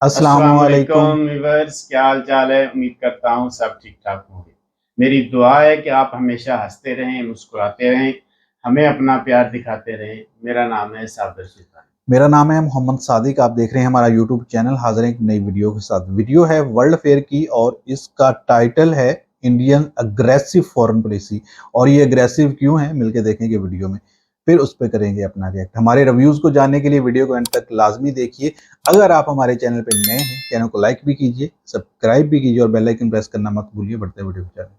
अस्सलाम वालेकुम। अस्सलामुअलैकुम व्यूअर्स, क्या हाल चाल है। उम्मीद करता हूँ सब ठीक ठाक होंगे। मेरी दुआ है कि आप हमेशा हंसते रहें, मुस्कुराते रहें, हमें अपना प्यार दिखाते रहें। मेरा नाम है सादर सुल्तान। मेरा नाम है मोहम्मद सादिक। आप देख रहे हैं हमारा यूट्यूब चैनल। हाजिर हैं एक नई वीडियो के साथ। वीडियो है वर्ल्ड फेयर की और इसका टाइटल है इंडियन अग्रेसिव फॉरेन पॉलिसी। और ये अग्रेसिव क्यों है मिलके देखेंगे वीडियो में, फिर उस पर करेंगे अपना रिएक्ट। हमारे रिव्यूज को जानने के लिए वीडियो को एंड तक लाजमी देखिए। अगर आप हमारे चैनल पर नए हैं, चैनल को लाइक भी कीजिए, सब्सक्राइब भी कीजिए और बेल आइकन प्रेस करना मत भूलिए। बढ़ते वीडियो को चैनल।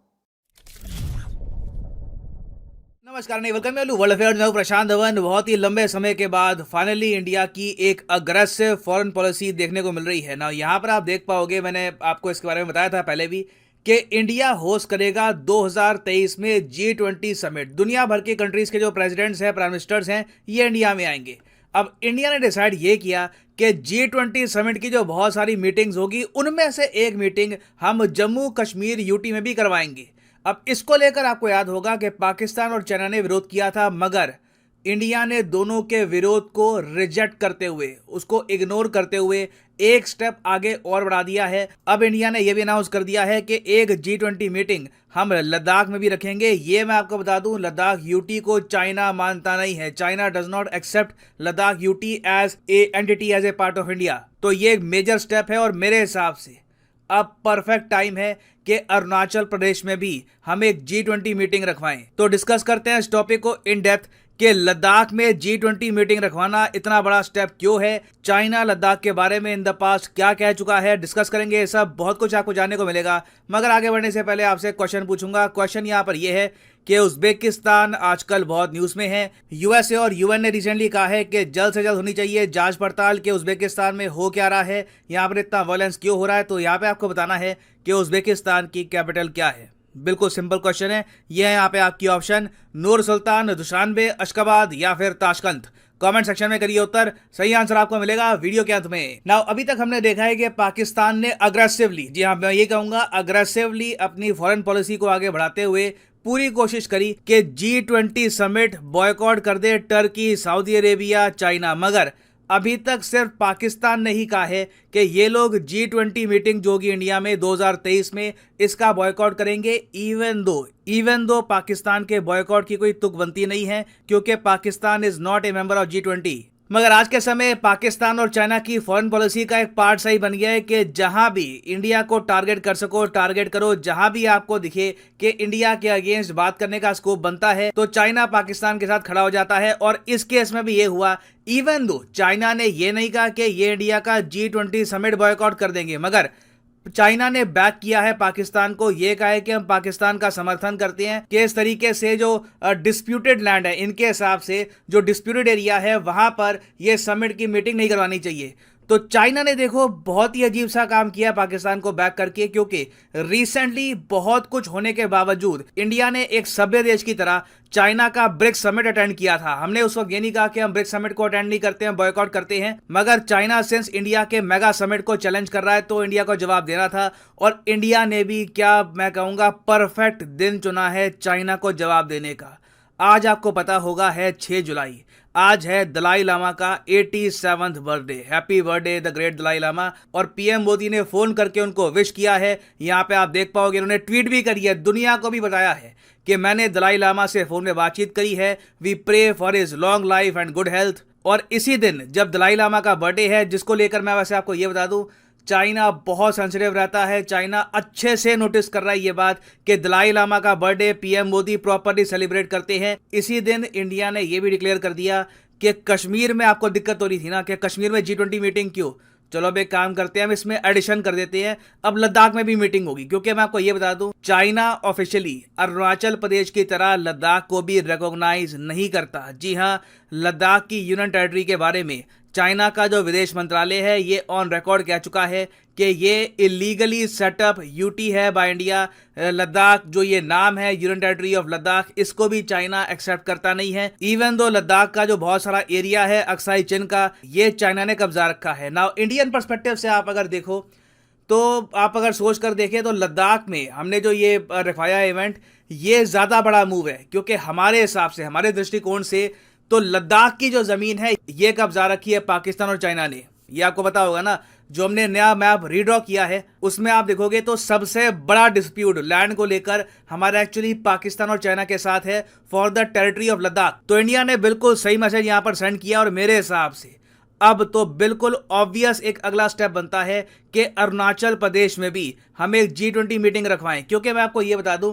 नमस्कार नहीं वेलकम वर्ल्ड अफेयर्स में हूं प्रशांत धवन। बहुत ही लंबे समय के बाद फाइनली इंडिया की एक अग्रेसिव फॉरेन पॉलिसी देखने को मिल रही है ना। यहाँ पर आप देख पाओगे, मैंने आपको इसके बारे में बताया था पहले भी कि इंडिया होस्ट करेगा 2023 में G20 समिट। दुनिया भर के कंट्रीज के जो प्रेसिडेंट्स हैं, प्राइम मिनिस्टर्स हैं, ये इंडिया में आएंगे। अब इंडिया ने डिसाइड ये किया कि G20 समिट की जो बहुत सारी मीटिंग्स होगी, उनमें से एक मीटिंग हम जम्मू कश्मीर यूटी में भी करवाएंगे। अब इसको लेकर आपको याद होगा कि पाकिस्तान और चाइना ने विरोध किया था, मगर इंडिया ने दोनों के विरोध को रिजेक्ट करते हुए, उसको इग्नोर करते हुए एक स्टेप आगे और बढ़ा दिया है। अब इंडिया ने यह भी अनाउंस कर दिया है कि एक G20 मीटिंग हम लद्दाख में भी रखेंगे। ये मैं आपको बता दूं, लद्दाख यूटी को चाइना मानता नहीं है। China does not accept Ladakh UT as a entity, as a part of India. तो ये एक मेजर स्टेप है और मेरे हिसाब से अब परफेक्ट टाइम है कि अरुणाचल प्रदेश में भी हम एक G20 मीटिंग रखवाएं। तो डिस्कस करते हैं इस टॉपिक को इन डेप्थ कि लद्दाख में G20 मीटिंग रखवाना इतना बड़ा स्टेप क्यों है, चाइना लद्दाख के बारे में इन द पास्ट क्या कह चुका है। डिस्कस करेंगे ये सब, बहुत कुछ आपको जानने को मिलेगा। मगर आगे बढ़ने से पहले आपसे क्वेश्चन पूछूंगा। क्वेश्चन यहाँ पर यह है कि उज्बेकिस्तान आजकल बहुत न्यूज़ में है। यूएसए और यूएन ने रिसेंटली कहा है कि जल्द से जल्द होनी चाहिए जांच पड़ताल कि उज्बेकिस्तान में हो क्या रहा है, यहाँ पर इतना वायलेंस क्यों हो रहा है। तो यहाँ पे आपको बताना है कि उज्बेकिस्तान की कैपिटल क्या है। बिल्कुल सिंपल क्वेश्चन है। यह है यहाँ पे आपकी ऑप्शन, नूर सुल्तान, दुशानबे, अशकाबाद या फिर ताशकंद। कमेंट सेक्शन में करिए उत्तर, सही आंसर आपको मिलेगा वीडियो के अंत में। नाउ अभी तक हमने देखा है कि पाकिस्तान ने अग्रेसिवली, जी हाँ मैं ये कहूंगा अग्रेसिवली, अपनी फॉरेन पॉलिसी को आगे बढ़ाते हुए पूरी कोशिश करी कि G20 समिट बॉयकॉट कर दे टर्की, सऊदी अरेबिया, चाइना। मगर अभी तक सिर्फ पाकिस्तान ने ही कहा है कि ये लोग G20 मीटिंग जो होगी इंडिया में 2023 में, इसका बॉयकॉट करेंगे। इवन दो पाकिस्तान के बॉयकॉट की कोई तुक बनती नहीं है, क्योंकि Pakistan is not a member of G20। मगर आज के समय पाकिस्तान और चाइना की फॉरेन पॉलिसी का एक पार्ट सही बन गया है कि जहां भी इंडिया को टारगेट कर सको, टारगेट करो। जहां भी आपको दिखे कि इंडिया के अगेंस्ट बात करने का स्कोप बनता है, तो चाइना पाकिस्तान के साथ खड़ा हो जाता है। और इस केस में भी ये हुआ। इवन दो चाइना ने ये नहीं कहा कि ये इंडिया का G20 समिट बॉयकॉट कर देंगे, मगर चाइना ने बैक किया है पाकिस्तान को। यह कहा है कि हम पाकिस्तान का समर्थन करते हैं कि इस तरीके से जो डिस्प्यूटेड लैंड है, इनके हिसाब से जो डिस्प्यूटेड एरिया है, वहां पर यह समिट की मीटिंग नहीं करवानी चाहिए। तो चाइना ने देखो बहुत ही अजीब सा काम किया पाकिस्तान को बैक करके, क्योंकि रिसेंटली बहुत कुछ होने के बावजूद इंडिया ने एक सभ्य देश की तरह चाइना का ब्रिक्स समिट अटेंड किया था। हमने उस वक्त ये नहीं कहा कि हम ब्रिक्स समिट को अटेंड नहीं करते हैं, बॉयकॉट करते हैं। मगर चाइना सिंस इंडिया के मेगा समिट को चैलेंज कर रहा है, तो इंडिया को जवाब देना था। और इंडिया ने भी, क्या मैं कहूंगा, परफेक्ट दिन चुना है चाइना को जवाब देने का। आज आपको पता होगा है 6 जुलाई। आज है दलाई लामा का 87वां birthday. Happy birthday the great Dalai Lama. और पीएम मोदी ने फोन करके उनको विश किया है। यहाँ पे आप देख पाओगे उन्होंने ट्वीट भी करी है, दुनिया को भी बताया है कि मैंने दलाई लामा से फोन में बातचीत करी है। We pray for his long life and good health. और इसी दिन जब दलाई लामा का बर्थडे है, जिसको लेकर मैं वैसे आपको ये बता दूं, चाइना बहुत सेंसिटिव रहता है। चाइना अच्छे से नोटिस कर रहा है ये बात कि दलाई लामा का birthday PM Modi properly celebrate करते हैं। इसी दिन इंडिया ने ये भी डिक्लेयर कर दिया कि कश्मीर में आपको दिक्कत हो रही थी ना कि कश्मीर में G20 मीटिंग क्यों, चलो अब एक काम करते हैं, हम इसमें एडिशन कर देते हैं, अब लद्दाख में भी मीटिंग होगी। क्योंकि मैं आपको ये बता दूं, चाइना ऑफिशियली अरुणाचल प्रदेश की तरह लद्दाख को भी रिकॉग्नाइज नहीं करता। जी हाँ, लद्दाख की यूनियन टेरिटरी के बारे में चाइना का जो विदेश मंत्रालय है, ये ऑन रिकॉर्ड कह चुका है कि ये इलीगली सेटअप यूटी है बाय इंडिया। लद्दाख जो ये नाम है, यूनियन टेरिटरी ऑफ लद्दाख, इसको भी चाइना एक्सेप्ट करता नहीं है। इवन दो लद्दाख का जो बहुत सारा एरिया है अक्साई चिन का, ये चाइना ने कब्जा रखा है। नाउ इंडियन पर्सपेक्टिव से आप अगर देखो, तो आप अगर सोच कर देखें, तो लद्दाख में हमने जो ये रखवाया इवेंट, ये ज़्यादा बड़ा मूव है। क्योंकि हमारे हिसाब से, हमारे दृष्टिकोण से, तो लद्दाख की जो ज़मीन है ये कब्जा रखी है पाकिस्तान और चाइना ने। ये आपको पता होगा ना, जो हमने नया मैप रीड्रॉ किया है उसमें आप देखोगे तो सबसे बड़ा डिस्प्यूट लैंड को लेकर हमारा एक्चुअली पाकिस्तान और चाइना के साथ है for the territory of Ladakh. तो इंडिया ने बिल्कुल सही मैसेज यहां पर सेंड किया और मेरे हिसाब से अब तो बिल्कुल ऑब्वियस एक अगला स्टेप बनता है कि अरुणाचल प्रदेश में भी हम एक G20 मीटिंग रखवाएं, क्योंकि मैं आपको ये बता दूं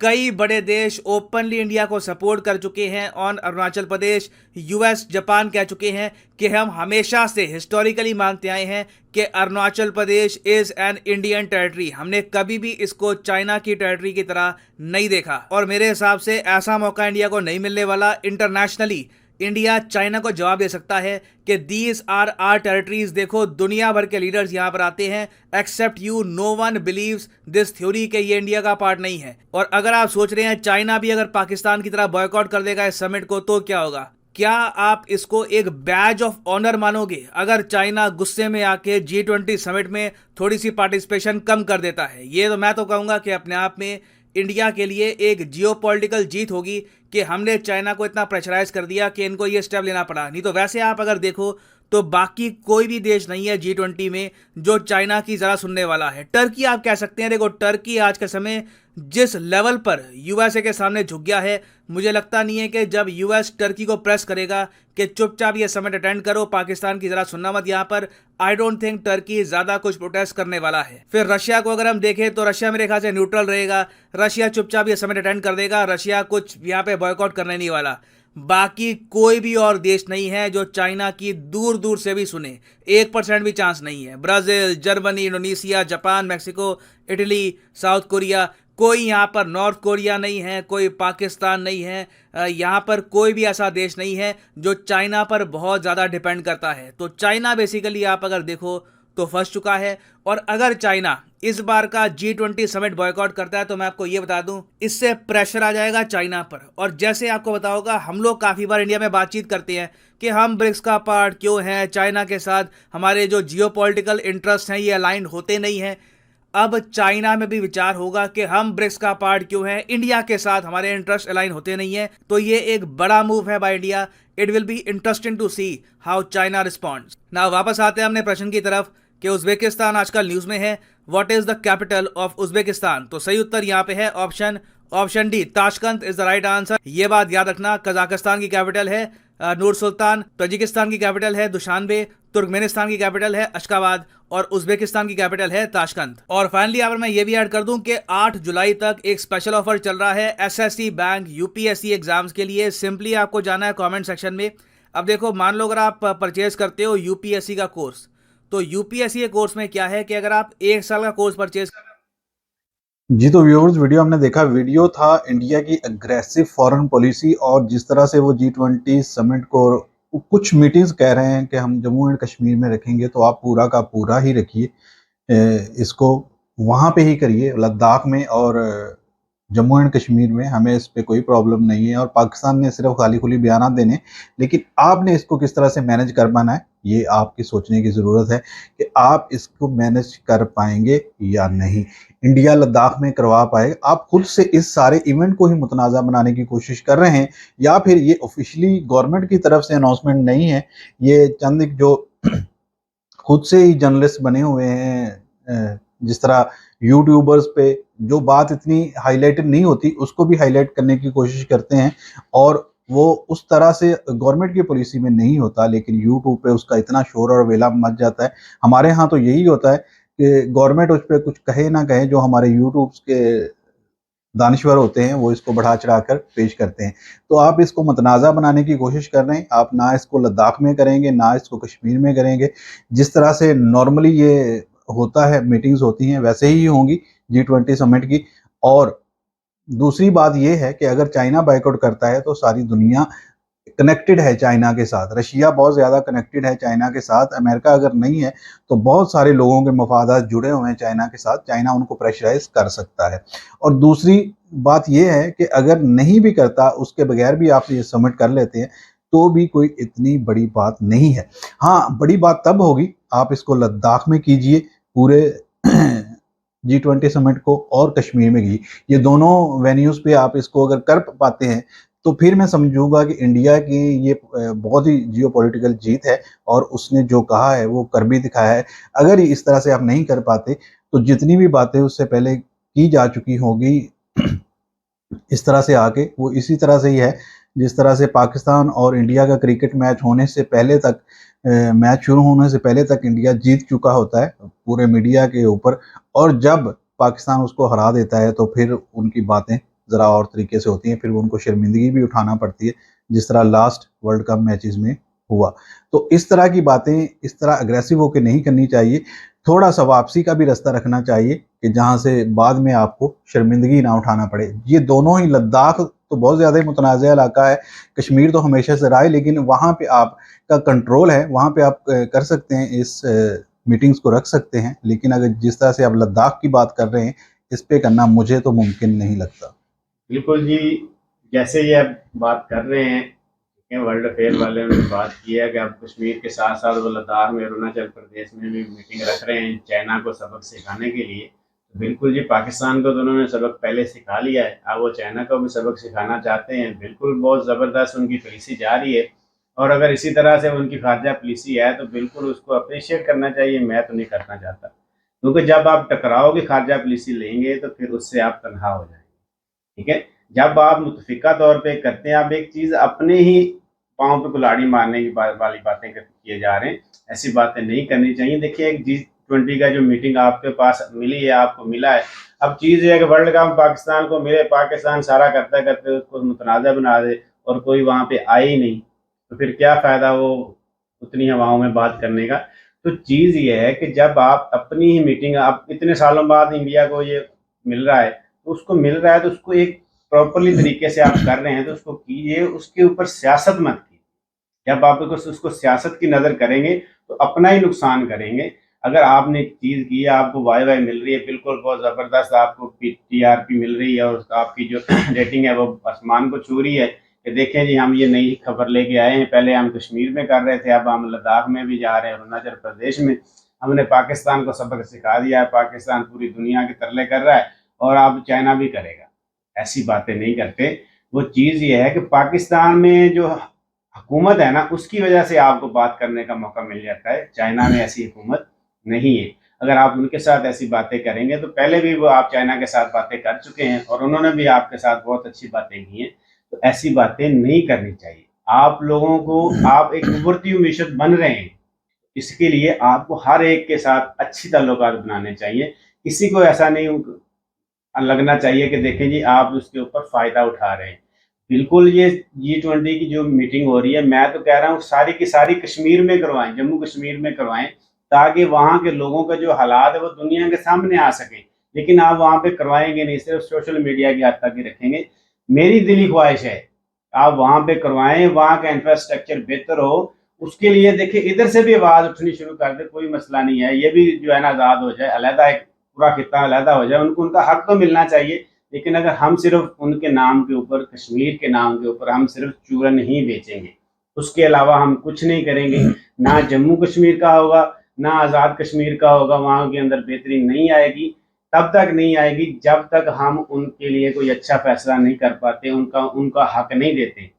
कई बड़े देश ओपनली इंडिया को सपोर्ट कर चुके हैं on Arunachal Pradesh. US Japan कह चुके हैं कि हम हमेशा से हिस्टोरिकली मानते आए हैं कि Arunachal Pradesh is an Indian territory. हमने कभी भी इसको चाइना की टेरिटरी की तरह नहीं देखा और मेरे हिसाब से ऐसा मौका इंडिया को नहीं मिलने वाला। इंटरनेशनली इंडिया चाइना को जवाब दे सकता है कि दीज आर आर टेरिटरीज। देखो दुनिया भर के लीडर्स यहां पर आते हैं, except you no one believes this theory कि ये इंडिया का पार्ट नहीं है। और अगर आप सोच रहे हैं चाइना भी अगर पाकिस्तान की तरह बॉयकॉट कर देगा इस समिट को तो क्या होगा? क्या आप इसको एक बैज ऑफ ऑनर मानोगे अगर चाइना गुस्से में आके G20 समिट में थोड़ी सी पार्टिसिपेशन कम कर देता है? ये तो मैं तो कहूंगा कि अपने आप में इंडिया के लिए एक जियोपॉलिटिकल जीत होगी कि हमने चाइना को इतना प्रेशराइज कर दिया कि इनको ये स्टेप लेना पड़ा। नहीं तो वैसे आप अगर देखो तो बाकी कोई भी देश नहीं है G20 में जो चाइना की ज़रा सुनने वाला है। टर्की आप कह सकते हैं, देखो टर्की आज के समय जिस लेवल पर यूएसए के सामने झुक गया है, मुझे लगता नहीं है कि जब यूएस टर्की को प्रेस करेगा कि चुपचाप ये समिट अटेंड करो, पाकिस्तान की ज़रा सुनना मत यहाँ पर, आई डोंट थिंक टर्की ज़्यादा कुछ प्रोटेस्ट करने वाला है। फिर रशिया को अगर हम देखें तो रशिया मेरे ख्याल से न्यूट्रल रहेगा, रशिया चुपचाप ये समिट अटेंड कर देगा, रशिया कुछ यहाँ पे बॉयकॉट करने नहीं वाला। बाकी कोई भी और देश नहीं है जो चाइना की दूर दूर से भी सुने, 1% भी चांस नहीं है। Brazil, Germany, Indonesia, Japan, Mexico, Italy, south Korea, कोई यहाँ पर नॉर्थ कोरिया नहीं है, कोई पाकिस्तान नहीं है, यहाँ पर कोई भी ऐसा देश नहीं है जो चाइना पर बहुत ज़्यादा डिपेंड करता है। तो चाइना बेसिकली आप अगर देखो तो फंस चुका है। और अगर चाइना इस बार का G20 समिट बॉयकॉट करता है तो मैं आपको ये बता दूं इससे प्रेशर आ जाएगा चाइना पर। और जैसे आपको बताऊंगा हम लोग काफ़ी बार इंडिया में बातचीत करते हैं कि हम ब्रिक्स का पार्ट क्यों हैं, चाइना के साथ हमारे जो जियोपॉलिटिकल इंटरेस्ट हैं ये अलाइंड होते नहीं हैं। अब चाइना में भी विचार होगा कि हम ब्रिक्स का पार्ट क्यों हैं, इंडिया के साथ हमारे इंटरेस्ट अलाइन होते नहीं है। तो ये एक बड़ा मूव है by India. It will be interesting to see how China responds. ना वापस आते हैं अपने प्रश्न की तरफ कि उज्बेकिस्तान आजकल न्यूज में है। What is the capital of Uzbekistan? तो सही उत्तर यहाँ पे है option D, Tashkent is the right answer. ये बात याद रखना, कजाकिस्तान की कैपिटल है नूर सुल्तान, तजिकिस्तान की कैपिटल है दुशानबे, तुर्कमेनिस्तान की कैपिटल है अशकाबाद और उज्बेकिस्तान की कैपिटल है ताशकंद। और फाइनली अगर मैं ये भी ऐड कर दूं कि 8 जुलाई तक एक स्पेशल ऑफर चल रहा है एसएससी बैंक यूपीएससी एग्जाम्स के लिए। सिंपली आपको जाना है कमेंट सेक्शन में। अब देखो मान लो अगर आप परचेज करते हो यूपीएससी का कोर्स, तो यूपीएससी के कोर्स में क्या है कि अगर आप 1 साल का कोर्स परचेज जी तो व्यूअर्स वीडियो हमने देखा, वीडियो था इंडिया की अग्रेसिव फॉरेन पॉलिसी और जिस तरह से वो G20 समिट को कुछ मीटिंग्स कह रहे हैं कि हम जम्मू एंड कश्मीर में रखेंगे, तो आप पूरा का पूरा ही रखिए, इसको वहाँ पे ही करिए लद्दाख में और जम्मू एंड कश्मीर में। हमें इस पे कोई प्रॉब्लम नहीं है और पाकिस्तान ने सिर्फ खाली खुली बयान देने, लेकिन आपने इसको किस तरह से मैनेज कर पाना है ये आपकी सोचने की ज़रूरत है कि आप इसको मैनेज कर पाएंगे या नहीं। इंडिया लद्दाख में करवा पाएगा? आप खुद से इस सारे इवेंट को ही मुतनाज़ा बनाने की कोशिश कर रहे हैं या फिर ये ऑफिशियली गवर्नमेंट की तरफ से अनाउंसमेंट नहीं है, ये चंद जो खुद से ही जर्नलिस्ट बने हुए हैं, जिस तरह यूट्यूबर्स पे जो बात इतनी हाईलाइटेड नहीं होती उसको भी हाईलाइट करने की कोशिश करते हैं और वो उस तरह से गवर्नमेंट की पॉलिसी में नहीं होता, लेकिन यूट्यूब पे उसका इतना शोर और वेला मच जाता है। हमारे यहाँ तो यही होता है कि गवर्नमेंट उस पर कुछ कहे ना कहे, जो हमारे यूट्यूब के दानिश्वर होते हैं वो इसको बढ़ा चढ़ा कर पेश करते हैं। तो आप इसको मतनाज़ा बनाने की कोशिश कर रहे हैं, आप ना इसको लद्दाख में करेंगे ना इसको कश्मीर में करेंगे। जिस तरह से नॉर्मली ये होता है, मीटिंग्स होती हैं, वैसे ही होंगी G20 समिट की। और दूसरी बात ये है कि अगर चाइना बायकॉट करता है तो सारी दुनिया कनेक्टेड है चाइना के साथ, रशिया बहुत ज़्यादा कनेक्टेड है चाइना के साथ, अमेरिका अगर नहीं है तो बहुत सारे लोगों के मफादात जुड़े हुए हैं चाइना के साथ, चाइना उनको प्रेशराइज कर सकता है। और दूसरी बात यह है कि अगर नहीं भी करता, उसके बगैर भी आप ये समिट कर लेते हैं तो भी कोई इतनी बड़ी बात नहीं है। हाँ, बड़ी बात तब होगी आप इसको लद्दाख में कीजिए पूरे G20 समिट को, और कश्मीर में कीजिए। ये दोनों वेन्यूज़ पे आप इसको अगर कर पाते हैं तो फिर मैं समझूंगा कि इंडिया की ये बहुत ही जियोपॉलिटिकल जीत है और उसने जो कहा है वो कर भी दिखाया है। अगर इस तरह से आप नहीं कर पाते तो जितनी भी बातें उससे पहले की जा चुकी होगी इस तरह से आके वो इसी तरह से ही है जिस तरह से पाकिस्तान और इंडिया का क्रिकेट मैच होने से पहले तक मैच शुरू होने से पहले तक इंडिया जीत चुका होता है पूरे मीडिया के ऊपर, और जब पाकिस्तान उसको हरा देता है तो फिर उनकी बातें ज़रा और तरीके से होती हैं, फिर उनको शर्मिंदगी भी उठाना पड़ती है जिस तरह लास्ट वर्ल्ड कप मैचेस में हुआ। तो इस तरह की बातें इस तरह अग्रेसिव होकर नहीं करनी चाहिए, थोड़ा सा वापसी का भी रास्ता रखना चाहिए कि जहाँ से बाद में आपको शर्मिंदगी ना उठाना पड़े। ये दोनों ही, लद्दाख तो बहुत ज़्यादा ही मुतनाज़ इलाका है, कश्मीर तो हमेशा से रहा है, लेकिन वहाँ पे आपका कंट्रोल है, वहाँ पे आप कर सकते हैं, इस मीटिंग्स को रख सकते हैं, लेकिन अगर जिस तरह से आप लद्दाख की बात कर रहे हैं इस पे करना मुझे तो मुमकिन नहीं लगता। बिल्कुल जी, जैसे ये अब बात कर रहे हैं वर्ल्ड अफेयर वाले ने बात की है कि अब कश्मीर के साथ साथ वो लद्दाख में, अरुणाचल प्रदेश में भी मीटिंग रख रहे हैं चाइना को सबक सिखाने के लिए। तो बिल्कुल जी, पाकिस्तान को तो उन्होंने सबक पहले सिखा लिया है, अब वो चाइना को भी सबक सिखाना चाहते हैं। बिल्कुल बहुत ज़बरदस्त उनकी पॉलिसी जा रही है, और अगर इसी तरह से उनकी खारजा पॉलिसी है तो बिल्कुल उसको अप्रिशिएट करना चाहिए। मैं तो नहीं करना चाहता, क्योंकि जब आप टकराओ की खारजा पॉलिसी लेंगे तो फिर उससे आप तनहा हो जाएंगे। ठीक है, जब आप मुतफिका तौर पे करते हैं, आप एक चीज़ अपने ही पाँव पे कुल्हाड़ी मारने की वाली बातें किए जा रहे हैं, ऐसी बातें नहीं करनी चाहिए। देखिए, एक G20 का जो मीटिंग आपके पास मिली है, आपको मिला है, अब चीज़ ये है कि वर्ल्ड कप पाकिस्तान को मिले, पाकिस्तान सारा करते करते उसको मुतनाज़ा बना दे और कोई वहाँ पे आए ही नहीं, तो फिर क्या फ़ायदा वो उतनी हवाओं में बात करने का। तो चीज़ ये है कि जब आप अपनी ही मीटिंग, आप इतने सालों बाद इंडिया को ये मिल रहा है, तो उसको मिल रहा है तो उसको एक प्रॉपरली तरीके से आप कर रहे हैं तो उसको कीजिए, उसके ऊपर सियासत मत कीजिए। जब आप उसको सियासत की नज़र करेंगे तो अपना ही नुकसान करेंगे। अगर आपने एक चीज़ की है, आपको वाई वाई मिल रही है, बिल्कुल बहुत ज़बरदस्त आपको टीआरपी मिल रही है और आपकी जो रेटिंग है वो आसमान को छू रही है कि देखें जी, हम ये नई खबर लेके आए हैं, पहले हम कश्मीर में कर रहे थे, अब हम लद्दाख में भी जा रहे हैं, अरुणाचल प्रदेश में। हमने पाकिस्तान को सबक सिखा दिया है, पाकिस्तान पूरी दुनिया के तरले कर रहा है और अब चाइना भी करेगा। ऐसी बातें नहीं करते। वो चीज़ ये है कि पाकिस्तान में जो हुकूमत है ना, उसकी वजह से आपको बात करने का मौका मिल जाता है। चाइना में ऐसी हुकूमत नहीं है। अगर आप उनके साथ ऐसी बातें करेंगे तो पहले भी वो आप चाइना के साथ बातें कर चुके हैं और उन्होंने भी आपके साथ बहुत अच्छी बातें की हैं। तो ऐसी बातें नहीं करनी चाहिए। आप लोगों को, आप एक उभरती हुई मीशत बन रहे हैं, इसके लिए आपको हर एक के साथ अच्छी ताल्लुकात बनाने चाहिए। किसी को ऐसा नहीं लगना चाहिए कि देखें जी, आप उसके ऊपर फ़ायदा उठा रहे हैं। बिल्कुल, ये G20 की जो मीटिंग हो रही है, मैं तो कह रहा हूँ सारी की सारी कश्मीर में करवाएं, जम्मू कश्मीर में करवाएं, ताकि वहाँ के लोगों का जो हालात है वो दुनिया के सामने आ सकें। लेकिन आप वहाँ पे करवाएंगे नहीं, सिर्फ सोशल मीडिया की हद तक ही रखेंगे। मेरी दिली ख्वाहिश है आप वहाँ पे करवाएं, वहाँ का इंफ्रास्ट्रक्चर बेहतर हो। उसके लिए देखिए, इधर से भी आवाज़ उठनी शुरू कर दे, कोई मसला नहीं है, ये भी जो है ना आज़ाद हो जाए, अलहदा एक पूरा खिता अलहदा हो जाए, उनको उनका हक तो मिलना चाहिए। लेकिन अगर हम सिर्फ उनके नाम के ऊपर, कश्मीर के नाम के ऊपर हम सिर्फ चूरन ही बेचेंगे, उसके अलावा हम कुछ नहीं करेंगे, ना जम्मू कश्मीर का होगा, ना आज़ाद कश्मीर का होगा, वहाँ के अंदर बेहतरी नहीं आएगी। तब तक नहीं आएगी जब तक हम उनके लिए कोई अच्छा फैसला नहीं कर पाते, उनका उनका हक नहीं देते।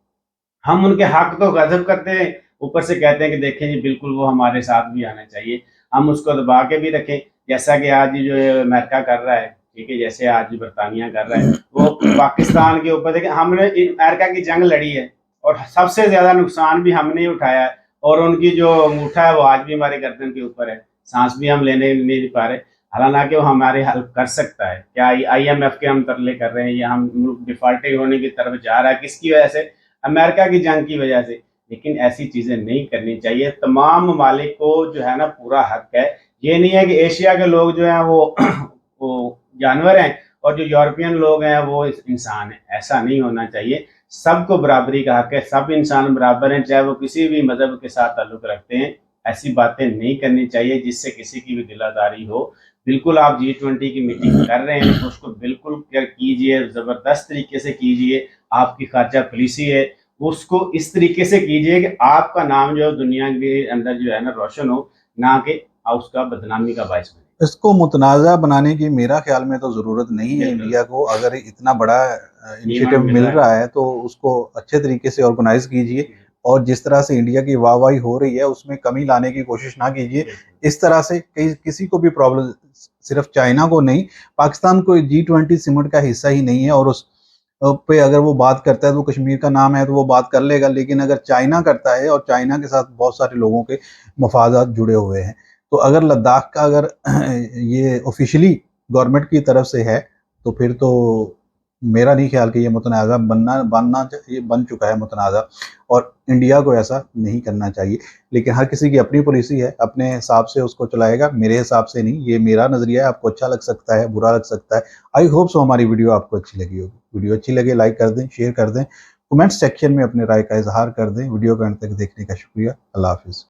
हम उनके हक तो गज़ब करते हैं, ऊपर से कहते हैं कि देखें जी, बिल्कुल वो हमारे साथ भी आना चाहिए। हम उसको दबा के भी रखें, जैसा कि आज जो अमेरिका कर रहा है, ठीक है, जैसे आज बरतानिया कर रहा है, वो पाकिस्तान के ऊपर। देखिए, हमने अमेरिका की जंग लड़ी है और सबसे ज़्यादा नुकसान भी हमने ही उठाया है, और उनकी जो अंगूठा है वो आज भी हमारे गर्दन के ऊपर है, सांस भी हम लेने नहीं पा रहे। हालांकि वो हमारे हेल्प कर सकता है। क्या IMF के हम तरले कर रहे हैं या हम मुल्क डिफॉल्टेड होने की तरफ जा रहा है, किसकी वजह से? अमेरिका की जंग की वजह से। लेकिन ऐसी चीज़ें नहीं करनी चाहिए। तमाम ममालिक को जो है ना पूरा हक है। ये नहीं है कि एशिया के लोग जो हैं वो वो जानवर हैं और जो यूरोपियन लोग हैं वो इंसान हैं, ऐसा नहीं होना चाहिए। सबको बराबरी का हक है, सब इंसान बराबर हैं, चाहे वो किसी भी मज़हब के साथ ताल्लुक़ रखते हैं। ऐसी बातें नहीं करनी चाहिए जिससे किसी की भी दिलादारी हो। बिल्कुल, आप G20 की मीटिंग कर रहे हैं तो उसको बिल्कुल कीजिए, ज़बरदस्त तरीके से कीजिए। आपकी खारजा पॉलिसी है, उसको इस तरीके से कीजिए कि आपका नाम जो है दुनिया के अंदर जो है ना रोशन हो, ना कि उसका बदनामी का बायस बने। इसको मुतनाज़ा बनाने की मेरा ख्याल में तो ज़रूरत नहीं है। बिल्कुल। इंडिया को अगर इतना बड़ा इनिशिएटिव डिमांड मिल रहा है तो उसको अच्छे तरीके से ऑर्गेनाइज़ कीजिए और जिस तरह से इंडिया की वाहवाही हो रही है उसमें कमी लाने की कोशिश ना कीजिए। बिल्कुल। इस तरह से किसी को भी प्रॉब्लम, सिर्फ चाइना को नहीं, पाकिस्तान कोई G20 समिट का हिस्सा ही नहीं है और उस पे अगर वो बात करता है तो कश्मीर का नाम है तो वो बात कर लेगा, लेकिन अगर चाइना करता है और चाइना के साथ बहुत सारे लोगों के मफादात जुड़े हुए हैं, तो अगर लद्दाख का अगर ये ऑफिशियली गवर्नमेंट की तरफ से है तो फिर तो मेरा नहीं ख्याल कि ये मुतनाज़ा ये बन चुका है मुतनाज़ा, और इंडिया को ऐसा नहीं करना चाहिए। लेकिन हर किसी की अपनी पॉलिसी है, अपने हिसाब से उसको चलाएगा, मेरे हिसाब से नहीं। ये मेरा नज़रिया है, आपको अच्छा लग सकता है, बुरा लग सकता है। आई होप सो हमारी वीडियो आपको अच्छी लगी होगी। वीडियो अच्छी लगे लाइक कर दें, शेयर कर दें, कमेंट सेक्शन में अपने राय का इज़हार कर दें। वीडियो को अंत तक देखने का शुक्रिया। अल्लाह हाफ़िज़।